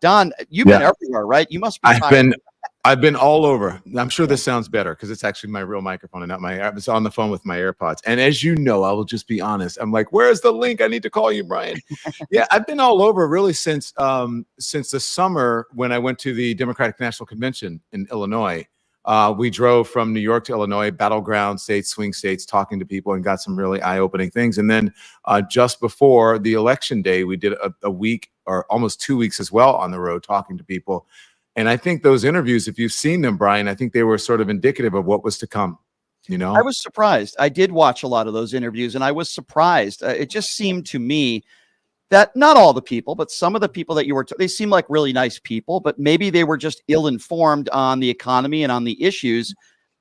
Don, you've been everywhere, right? You must be I've been all over. I'm sure this sounds better because it's actually my real microphone and not I was on the phone with my AirPods. And as you know, I will just be honest. I'm like, where's the link? I need to call you, Brian. Yeah, I've been all over really since the summer when I went to the Democratic National Convention in Illinois. We drove from New York to Illinois, battleground states, swing states, talking to people and got some really eye-opening things. And then just before the election day, we did a week or almost 2 weeks as well on the road talking to people. And I think those interviews, if you've seen them, Brian, I think they were sort of indicative of what was to come. You know, I was surprised. I did watch a lot of those interviews and I was surprised. It just seemed to me that not all the people, but some of the people that you were, they seem like really nice people, but maybe they were just ill-informed on the economy and on the issues.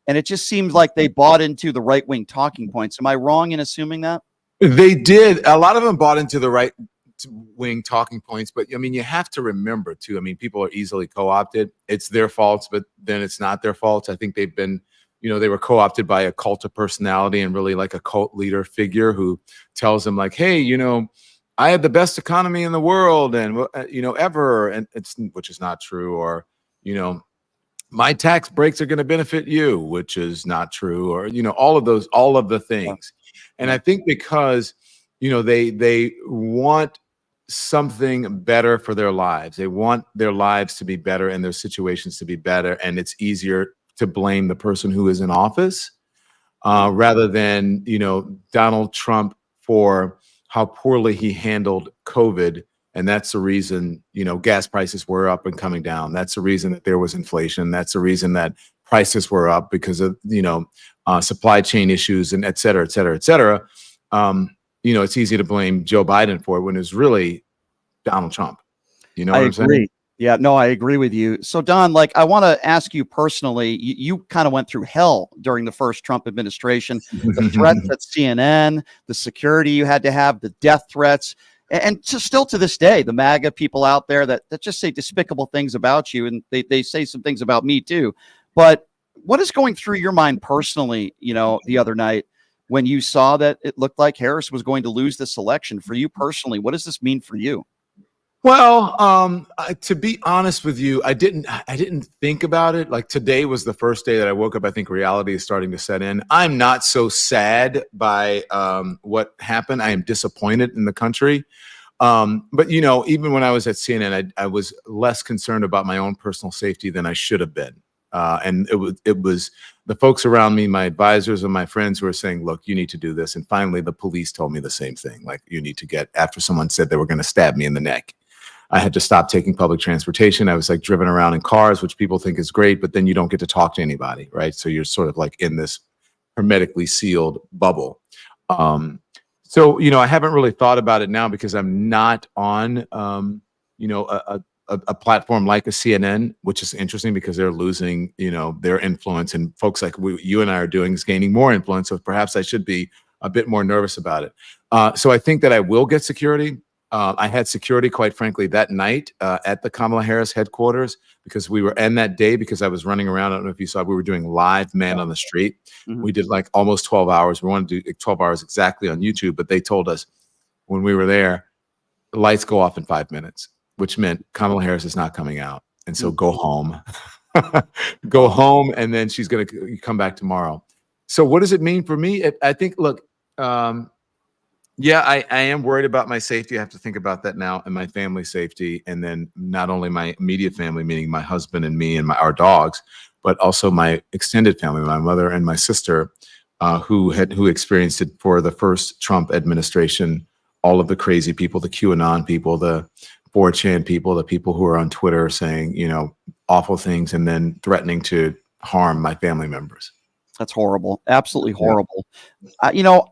And it just seemed like they bought into the right-wing talking points. Am I wrong in assuming that? They did. A lot of them bought into the right-wing talking points, but I mean, you have to remember too, I mean, people are easily co-opted. It's their faults, but then it's not their faults. I think they've been, you know, they were co-opted by a cult of personality and really like a cult leader figure who tells them like, hey, you know, I have the best economy in the world and, you know, ever. And which is not true. Or, you know, my tax breaks are going to benefit you, which is not true. Or, you know, all of the things. And I think because, you know, they want something better for their lives. They want their lives to be better and their situations to be better. And it's easier to blame the person who is in office rather than, you know, Donald Trump for how poorly he handled COVID. And that's the reason, you know, gas prices were up and coming down. That's the reason that there was inflation. That's the reason that prices were up because of, you know, supply chain issues and et cetera, et cetera, et cetera. You know, it's easy to blame Joe Biden for it when it was really Donald Trump. You know what I'm saying? Yeah, no, I agree with you. So, Don, like, I want to ask you personally, you kind of went through hell during the first Trump administration, the threats at CNN, the security you had to have, the death threats, and still to this day, the MAGA people out there that just say despicable things about you. And they say some things about me too. But what is going through your mind personally, you know, the other night when you saw that it looked like Harris was going to lose this election? For you personally, what does this mean for you? Well, to be honest with you, I didn't think about it. Like today was the first day that I woke up. I think reality is starting to set in. I'm not so sad by what happened. I am disappointed in the country. But, you know, even when I was at CNN, I was less concerned about my own personal safety than I should have been. And it was the folks around me, my advisors and my friends who were saying, look, you need to do this. And finally, the police told me the same thing. Like, you need to get, after someone said they were going to stab me in the neck. I had to stop taking public transportation. I was like driven around in cars, which people think is great, but then you don't get to talk to anybody, right? So you're sort of like in this hermetically sealed bubble. So, you know, I haven't really thought about it now because I'm not on, you know, a platform like a CNN, which is interesting because they're losing, you know, their influence, and folks like you and I are doing is gaining more influence. So perhaps I should be a bit more nervous about it. So I think that I will get security. I had security, quite frankly, that night at the Kamala Harris headquarters because we were, and that day because I was running around. I don't know if you saw, we were doing live man on the street. We did like almost 12 hours. We wanted to do 12 hours exactly on YouTube, but they told us when we were there, the lights go off in 5 minutes, which meant Kamala Harris is not coming out. And so go home, go home. And then she's going to come back tomorrow. So what does it mean for me? I think, look, yeah, I am worried about my safety. I have to think about that now, and my family's safety. And then not only my immediate family, meaning my husband and me and our dogs, but also my extended family, my mother and my sister, who experienced it for the first Trump administration. All of the crazy people, the QAnon people, the 4chan people, the people who are on Twitter saying, you know, awful things and then threatening to harm my family members. That's horrible. Absolutely horrible. You know,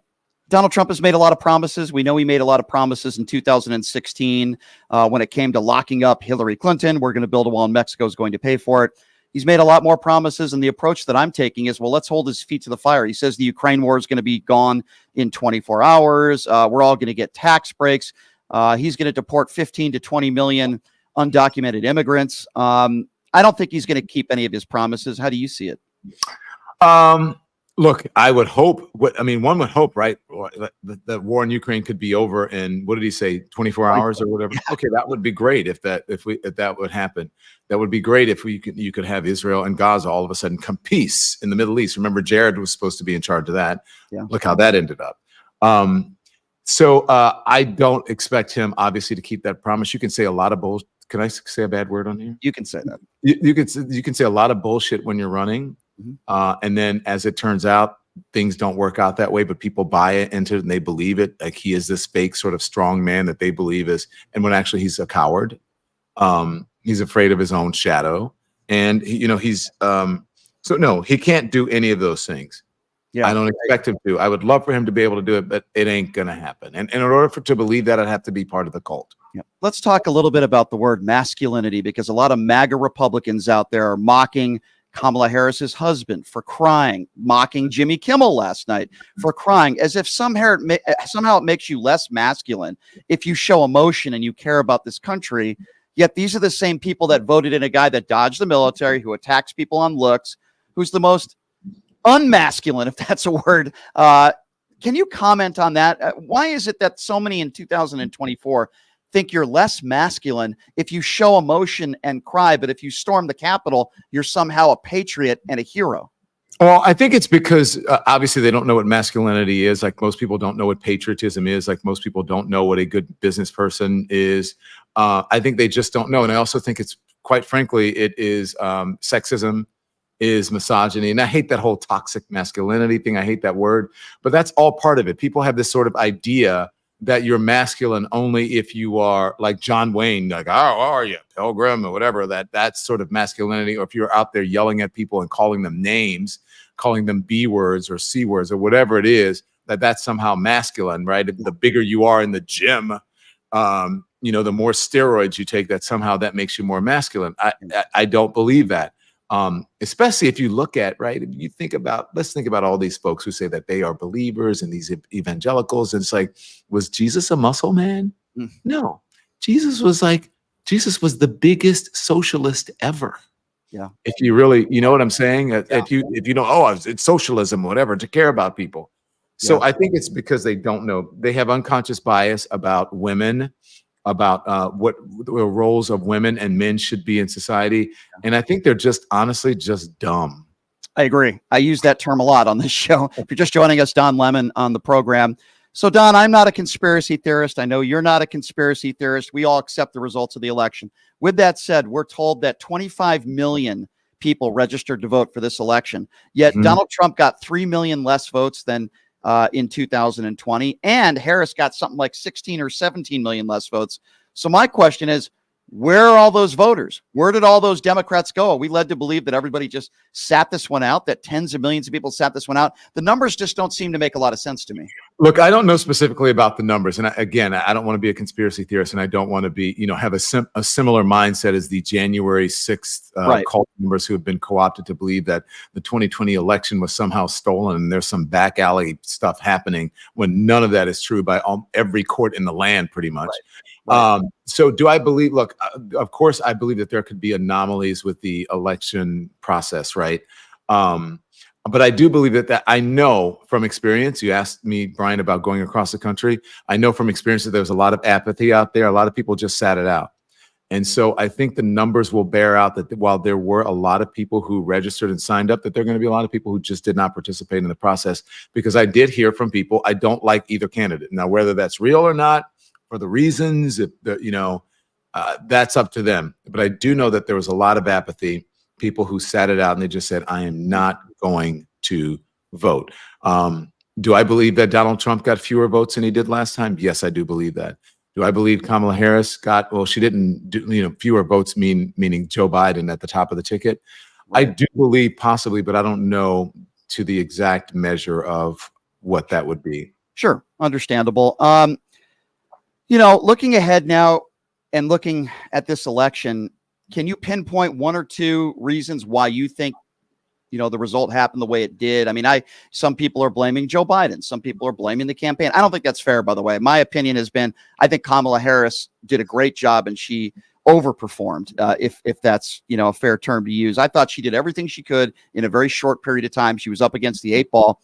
Donald Trump has made a lot of promises. We know he made a lot of promises in 2016 when it came to locking up Hillary Clinton. We're going to build a wall and Mexico is going to pay for it. He's made a lot more promises. And the approach that I'm taking is, well, let's hold his feet to the fire. He says the Ukraine war is going to be gone in 24 hours. We're all going to get tax breaks. He's going to deport 15 to 20 million undocumented immigrants. I don't think he's going to keep any of his promises. How do you see it? Look, I would hope. One would hope, right? The war in Ukraine could be over in, what did he say, 24 hours or whatever? Okay, that would be great if that would happen. That would be great if you could have Israel and Gaza all of a sudden come peace in the Middle East. Remember, Jared was supposed to be in charge of that. Yeah. Look how that ended up. So I don't expect him, obviously, to keep that promise. You can say a lot of bullshit. Can I say a bad word on here? You can say that. You can say a lot of bullshit when you're running. And then as it turns out, things don't work out that way, but people buy it into it and they believe it. Like he is this fake sort of strong man that they believe is, and when actually he's a coward. He's afraid of his own shadow. And so no, he can't do any of those things. Yeah, I don't expect him to. I would love for him to be able to do it, but it ain't going to happen. And in order to believe that, I'd have to be part of the cult. Yeah. Let's talk a little bit about the word masculinity, because a lot of MAGA Republicans out there are mocking Kamala Harris's husband for crying, mocking Jimmy Kimmel last night for crying, as if somehow it makes you less masculine if you show emotion and you care about this country. Yet these are the same people that voted in a guy that dodged the military, who attacks people on looks, who's the most unmasculine, if that's a word. Can you comment on that? Why is it that so many in 2024 think you're less masculine if you show emotion and cry, but if you storm the Capitol, you're somehow a patriot and a hero? Well, I think it's because obviously they don't know what masculinity is. Like most people don't know what patriotism is. Like most people don't know what a good business person is. I think they just don't know. And I also think it's, quite frankly, it is sexism, is misogyny. And I hate that whole toxic masculinity thing. I hate that word, but that's all part of it. People have this sort of idea that you're masculine only if you are like John Wayne, like, oh, how are you, Pilgrim, or whatever, that's sort of masculinity. Or if you're out there yelling at people and calling them names, calling them B words or C words or whatever it is, that's somehow masculine, right? The bigger you are in the gym, the more steroids you take, that somehow that makes you more masculine. I don't believe that. Especially if you look at, right, if you think about, let's think about all these folks who say that they are believers and these evangelicals. And it's like, was Jesus a muscle man? No, Jesus was the biggest socialist ever. Yeah. If you really, you know what I'm saying? Yeah. If you don't, it's socialism, whatever, to care about people. So yeah. I think it's because they don't know. They have unconscious bias about women, about what the roles of women and men should be in society. And I think they're just honestly just dumb. I agree. I use that term a lot on this show. If you're just joining us, Don Lemon on the program. So Don, I'm not a conspiracy theorist. I know you're not a conspiracy theorist. We all accept the results of the election. With that said, we're told that 25 million people registered to vote for this election. Yet Donald Trump got 3 million less votes than in 2020, and Harris got something like 16 or 17 million less votes. So my question is, where are all those voters? Where did all those Democrats go? Are we led to believe that everybody just sat this one out, that tens of millions of people sat this one out? The numbers just don't seem to make a lot of sense to me. Look, I don't know specifically about the numbers. And I don't want to be a conspiracy theorist, and I don't want to be, have a similar mindset as the January 6th cult members who have been co-opted to believe that the 2020 election was somehow stolen and there's some back alley stuff happening, when none of that is true by every court in the land, pretty much. Right. So do I believe, look, of course, I believe that there could be anomalies with the election process, right? But I do believe that I know from experience, you asked me, Brian, about going across the country. I know from experience that there was a lot of apathy out there. A lot of people just sat it out. And so I think the numbers will bear out that while there were a lot of people who registered and signed up, that there are going to be a lot of people who just did not participate in the process, because I did hear from people, I don't like either candidate. Now, whether that's real or not, for the reasons, that's up to them. But I do know that there was a lot of apathy, people who sat it out and they just said, I am not going to vote. Do I believe that Donald Trump got fewer votes than he did last time? Yes, I do believe that. Do I believe Kamala Harris she didn't do, fewer votes meaning Joe Biden at the top of the ticket? Right. I do believe possibly, but I don't know to the exact measure of what that would be. Sure. Understandable. Looking ahead now and looking at this election, can you pinpoint one or two reasons why you think, the result happened the way it did? I mean, some people are blaming Joe Biden. Some people are blaming the campaign. I don't think that's fair, by the way. My opinion has been, I think Kamala Harris did a great job, and she overperformed, if that's, a fair term to use. I thought she did everything she could in a very short period of time. She was up against the 8 ball.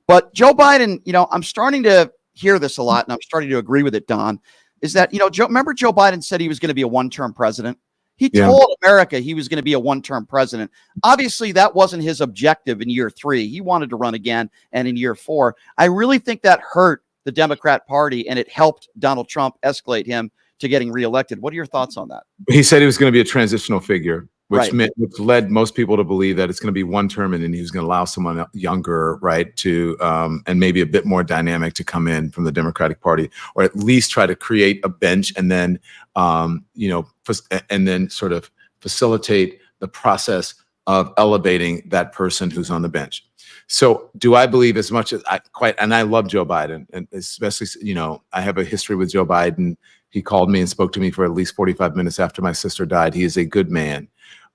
But Joe Biden, I'm starting to hear this a lot, and I'm starting to agree with it, Don, is that, remember Joe Biden said he was going to be a one-term president? He told America he was going to be a one-term president. Obviously, that wasn't his objective in year 3. He wanted to run again, and in year 4. I really think that hurt the Democrat Party, and it helped Donald Trump escalate him to getting reelected. What are your thoughts on that? He said he was going to be a transitional figure, which Right. which led most people to believe that it's going to be one term, and then he was going to allow someone younger, right, to and maybe a bit more dynamic to come in from the Democratic Party, or at least try to create a bench, and then and then sort of facilitate the process of elevating that person who's on the bench. So do I believe, as much as and I love Joe Biden, and especially, I have a history with Joe Biden. He called me and spoke to me for at least 45 minutes after my sister died. He is a good man.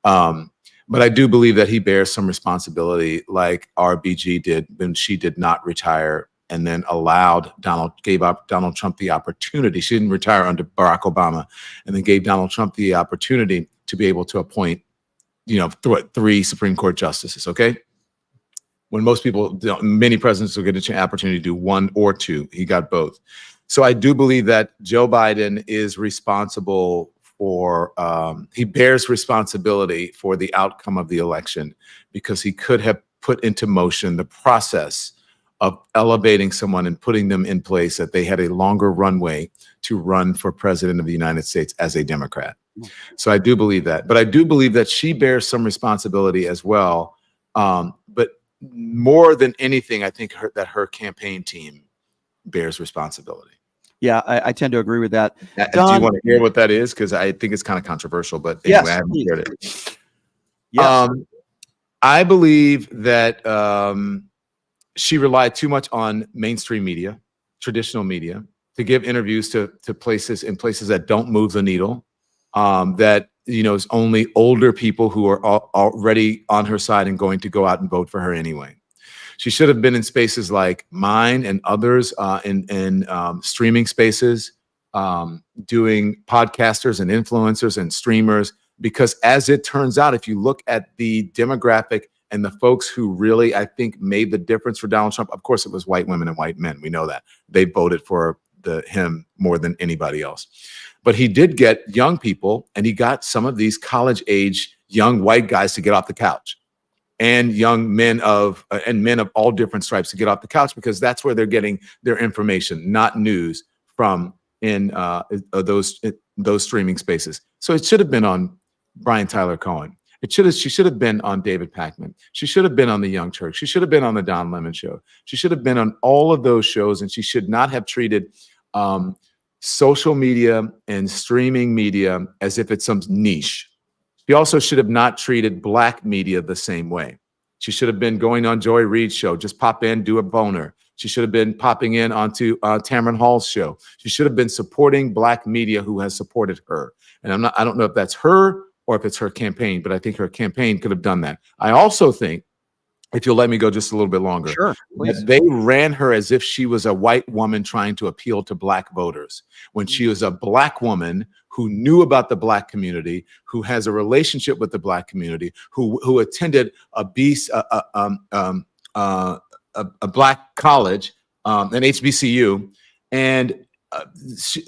But I do believe that he bears some responsibility, like RBG did when she did not retire, and then gave Donald Trump the opportunity. She didn't retire under Barack Obama, and then gave Donald Trump the opportunity to be able to appoint, 3 Supreme Court justices. Okay. When most people, many presidents will get an opportunity to do 1 or 2. He got both. So I do believe that Joe Biden is responsible for, he bears responsibility for the outcome of the election, because he could have put into motion the process of elevating someone and putting them in place, that they had a longer runway to run for president of the United States as a Democrat. So I do believe that. But I do believe that she bears some responsibility as well. But more than anything, I think that her campaign team bears responsibility. Yeah, I tend to agree with that. Don, do you want to hear what that is? Because I think it's kind of controversial, but anyway, yes, I haven't heard it. Yes. I believe that she relied too much on mainstream media, traditional media, to give interviews to places that don't move the needle, that, is only older people who are already on her side and going to go out and vote for her anyway. She should have been in spaces like mine and others, in streaming spaces, doing podcasters and influencers and streamers, because as it turns out, if you look at the demographic and the folks who really, I think, made the difference for Donald Trump, of course, it was white women and white men. We know that. They voted for him more than anybody else. But he did get young people, and he got some of these college-age young white guys to get off the couch, and young men and men of all different stripes to get off the couch, because that's where they're getting their information, not news, from in those streaming spaces. So it should have been on Brian Tyler Cohen. She should have been on David Pakman. She should have been on The Young Turks. She should have been on the Don Lemon Show. She should have been on all of those shows, and she should not have treated social media and streaming media as if it's some niche. She also should have not treated Black media the same way. She should have been going on Joy Reid's show, just pop in, do a boner. She should have been popping in onto Tamron Hall's show. She should have been supporting Black media who has supported her. And I don't know if that's her or if it's her campaign, but I think her campaign could have done that. I also think, if you'll let me go just a little bit longer, sure, please. They ran her as if she was a white woman trying to appeal to Black voters, when she was a Black woman who knew about the Black community, who has a relationship with the Black community, who attended a Black college, an HBCU, and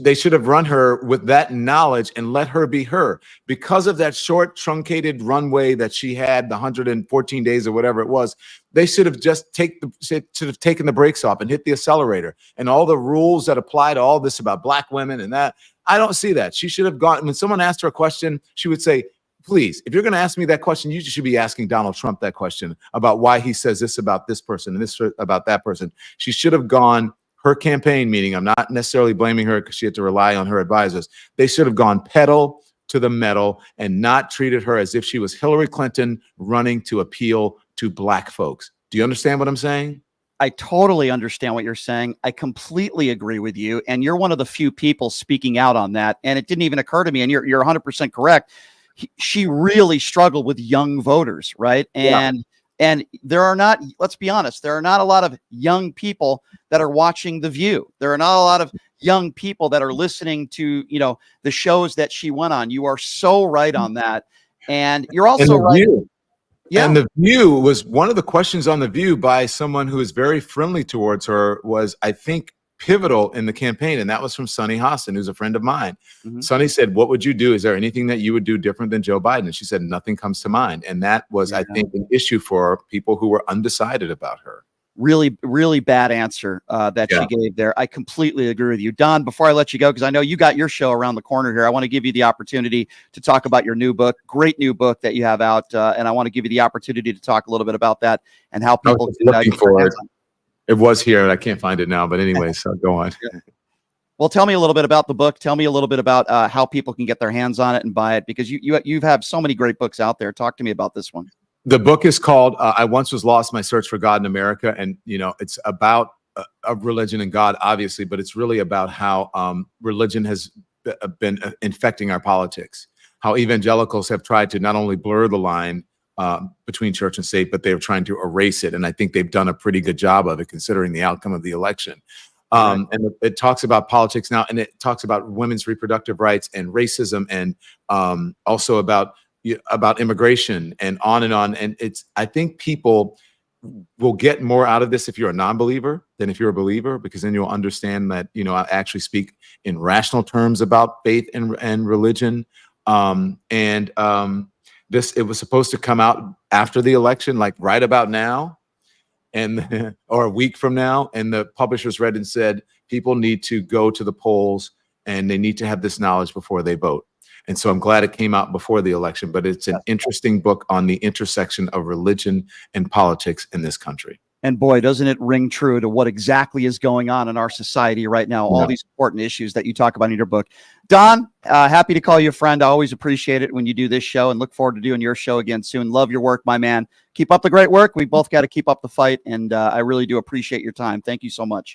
they should have run her with that knowledge and let her be her. Because of that short, truncated runway that she had, the 114 days or whatever it was, they should have just taken the brakes off and hit the accelerator. And all the rules that apply to all this about Black women and that, I don't see that. She should have gone, when someone asked her a question, she would say, please, if you're going to ask me that question, you should be asking Donald Trump that question about why he says this about this person and this about that person. She should have gone, her campaign meeting, I'm not necessarily blaming her because she had to rely on her advisors. They should have gone pedal to the metal and not treated her as if she was Hillary Clinton running to appeal to Black folks. Do you understand what I'm saying? I totally understand what you're saying. I completely agree with you. And you're one of the few people speaking out on that. And it didn't even occur to me. And you're 100% correct. She really struggled with young voters, right? And And there are not, let's be honest, there are not a lot of young people that are watching The View. There are not a lot of young people that are listening to, the shows that she went on. You are so right on that. And you're also right. Yeah. And The View was one of the questions on The View by someone who is very friendly towards her was, I think, pivotal in the campaign. And that was from Sunny Hostin, who's a friend of mine. Mm-hmm. Sunny said, what would you do? Is there anything that you would do different than Joe Biden? And she said, nothing comes to mind. And that was, I think, an issue for people who were undecided about her. Really, really bad answer that she gave there. I completely agree with you. Don, before I let you go, because I know you got your show around the corner here, I want to give you the opportunity to talk about your new book, great new book that you have out. And I want to give you the opportunity to talk a little bit about that and how people can looking for it. It was here, and I can't find it now. But anyway, so go on. Well, tell me a little bit about the book. Tell me a little bit about how people can get their hands on it and buy it, because you have so many great books out there. Talk to me about this one. The book is called "I Once Was Lost: My Search for God in America," and it's about religion and God, obviously, but it's really about how religion has been infecting our politics. How evangelicals have tried to not only blur the line between church and state, but they're trying to erase it. And I think they've done a pretty good job of it, considering the outcome of the election. And it talks about politics now, and it talks about women's reproductive rights and racism, and also about immigration and on and on. And I think people will get more out of this if you're a non-believer than if you're a believer, because then you'll understand that, I actually speak in rational terms about faith and religion. It was supposed to come out after the election, like right about now, or a week from now. And the publishers read and said, people need to go to the polls and they need to have this knowledge before they vote. And so I'm glad it came out before the election, but it's an interesting book on the intersection of religion and politics in this country. And boy, doesn't it ring true to what exactly is going on in our society right now, all these important issues that you talk about in your book. Don, happy to call you a friend. I always appreciate it when you do this show, and look forward to doing your show again soon. Love your work, my man. Keep up the great work. We both got to keep up the fight, and I really do appreciate your time. Thank you so much.